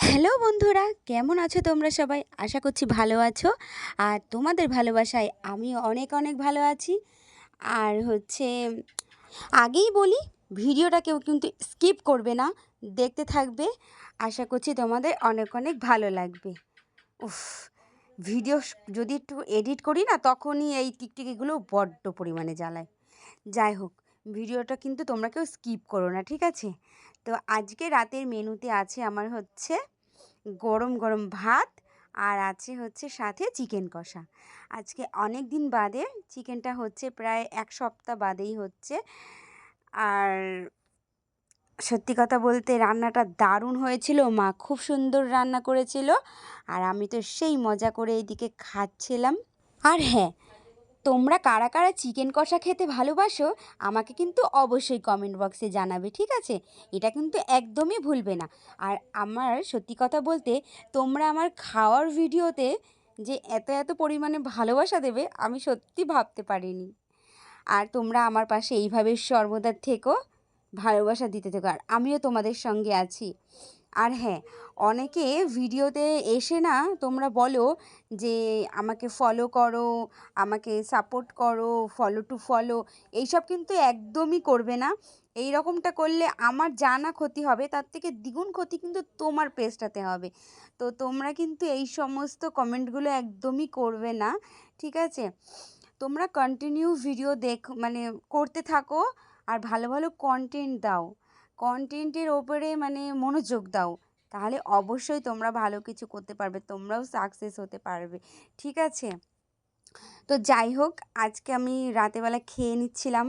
Hello বন্ধুরা, কেমন আছো তোমরা সবাই? আশা করছি ভালো আছো। আর তোমাদের ভালোবাসায় আমি অনেক অনেক ভালো আছি। আর আগেই বলি, ভিডিওটা কেউ কিন্তু স্কিপ করবে না, দেখতে থাকবে। আশা করছি তোমাদের অনেক অনেক ভালো লাগবে। উফ, ভিডিও যদি একটু এডিট করি না, তখনই এই টিকটিকিগুলো বড্ড পরিমাণে জ্বালায়। যাই হোক, ভিডিওটা কিন্তু তোমরা কেউ স্কিপ করো না, ঠিক আছে? তো আজকে রাতের মেনুতে আছে আমার গরম গরম ভাত, আর আছে সাথে চিকেন কষা। আজকে অনেক দিন বাদে চিকেনটা হচ্ছে, প্রায় এক সপ্তাহ বাদেই হচ্ছে। আর সত্যি কথা বলতে রান্নাটা দারুণ হয়েছিল, মা খুব সুন্দর রান্না করেছিল। আর আমি তো সেই মজা করে এইদিকে খাচ্ছিলাম। আর হ্যাঁ, তোমরা কারা কারা চিকেন কষা খেতে ভালোবাসো আমাকে কিন্তু অবশ্যই কমেন্ট বক্সে জানাবে, ঠিক আছে? এটা কিন্তু একদমই ভুলবে না। আর আমার সত্যি কথা বলতে, তোমরা আমার খাওয়ার ভিডিওতে যে এত এত পরিমাণে ভালোবাসা দেবে, আমি সত্যি ভাবতে পারিনি। আর তোমরা আমার পাশে এইভাবে সর্বদা থেকো, ভালোবাসা দিতে থেকো, আর আমিও তোমাদের সঙ্গে আছি। আর হ্যাঁ, অনেকে ভিডিওতে এসে না তোমরা বলো যে আমাকে ফলো করো, আমাকে সাপোর্ট করো, ফলো টু ফলো। এইসব কিন্তু একদমই করবে না। এই রকমটা করলে আমার যা না ক্ষতি হবে, তার থেকে দ্বিগুণ ক্ষতি কিন্তু তোমার পেজটাতে হবে। তো তোমরা কিন্তু এই সমস্ত কমেন্টগুলো একদমই করবে না, ঠিক আছে? তোমরা কন্টিনিউ ভিডিও করতে থাকো, আর ভালো ভালো কন্টেন্ট দাও, কন্টেন্টের ওপরে মনোযোগ দাও। তাহলে অবশ্যই তোমরা ভালো কিছু করতে পারবে, তোমরাও সাকসেস হতে পারবে, ঠিক আছে? তো যাই হোক, আজকে আমি রাতেরবেলা খেয়ে নিচ্ছিলাম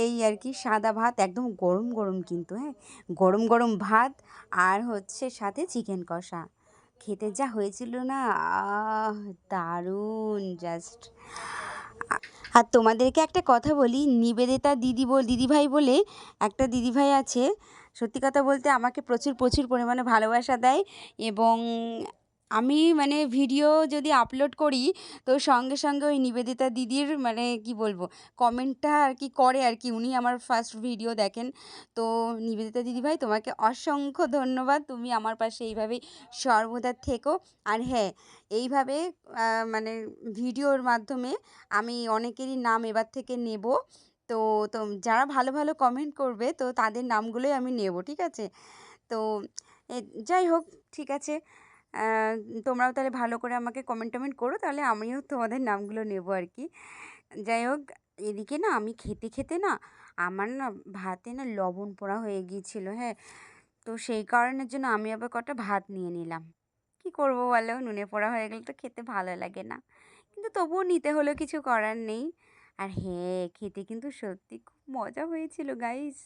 এই আর কি সাদা ভাত, একদম গরম গরম কিন্তু, হ্যাঁ, গরম গরম ভাত, আর সাথে চিকেন কষা। খেতে যা হয়েছিল না, দারুণ জাস্ট। আর তোমাদেরকে একটা কথা বলি, নিবেদিতা দিদিভাই বলে একটা দিদিভাই আছে। সত্যি কথা বলতে আমাকে প্রচুর প্রচুর পরিমাণে ভালোবাসা দেয়। এবং আমি ভিডিও যদি আপলোড করি, তো সঙ্গে সঙ্গে ওই নিবেদিতা দিদির কি বলবো, কমেন্টটা আর কি করে আর কি। উনি আমার ফার্স্ট ভিডিও দেখেন। তো নিবেদিতা দিদিভাই, তোমাকে অসংখ্য ধন্যবাদ। তুমি আমার পাশে এইভাবেই সর্বদা থেকো। আর হ্যাঁ, এইভাবে মানে ভিডিওর মাধ্যমে আমি অনেকেরই নাম এবার থেকে নেব। তো তো যারা ভালো ভালো কমেন্ট করবে, তো তাদের নামগুলোই আমি নেব, ঠিক আছে? তো যাই হোক, ঠিক আছে। আহ, তোমরাও তাহলে ভালো করে আমাকে কমেন্ট করো, তাহলে আমিও তোমাদের নামগুলো নেব আর কি। যাই হোক, এদিকে না আমি খেতে খেতে না, আমার না ভাতে না লবণ পোড়া হয়ে গিয়েছিল, হ্যাঁ। তো সেই কারণের জন্য আমি আবার কটা ভাত নিয়ে নিলাম। কি করব বলো, নুনে পোড়া হয়ে গেলে তো খেতে ভালো লাগে না, কিন্তু তবুও নিতে হলো, কিছু করার নেই। আর হ্যাঁ, খেতে কিন্তু সত্যি খুব মজা হয়েছিল গাইস,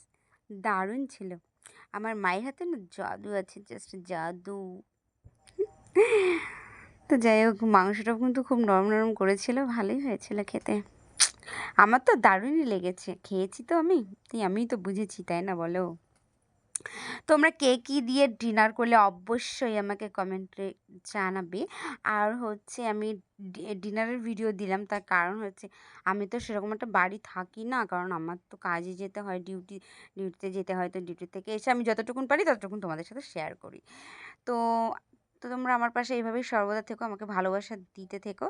দারুণ ছিল। আমার মায়ের হাতে না জাদু আছে, জাস্ট জাদু। তো যাই হোক, মাংসটাও কিন্তু খুব নরম নরম করেছিল, ভালোই হয়েছিল খেতে। আমার তো দারুণই লেগেছে, খেয়েছি তো আমি, তাই আমিই তো বুঝেছি, তাই না বলো? তোমরা কে কী দিয়ে ডিনার করলে অবশ্যই আমাকে কমেন্টে জানাবে। আর আমি ডিনারের ভিডিও দিলাম, তার কারণ আমি তো সেরকম একটা বাড়ি থাকি না, কারণ আমার তো কাজে যেতে হয়, ডিউটিতে যেতে হয়। তো ডিউটি থেকে এসে আমি যতটুকুন পারি ততটুকুন তোমাদের সাথে শেয়ার করি। তো তো তোমরা আমার পাশে এইভাবেই সর্বদা থেকো, আমাকে ভালোবাসা দিতে থেকো,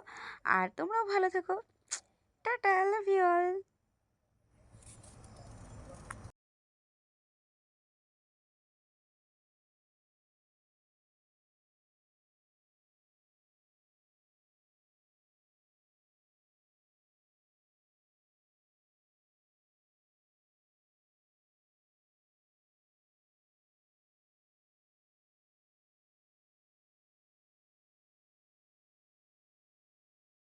আর তোমরাও ভালো থেকো। Tata, love you all.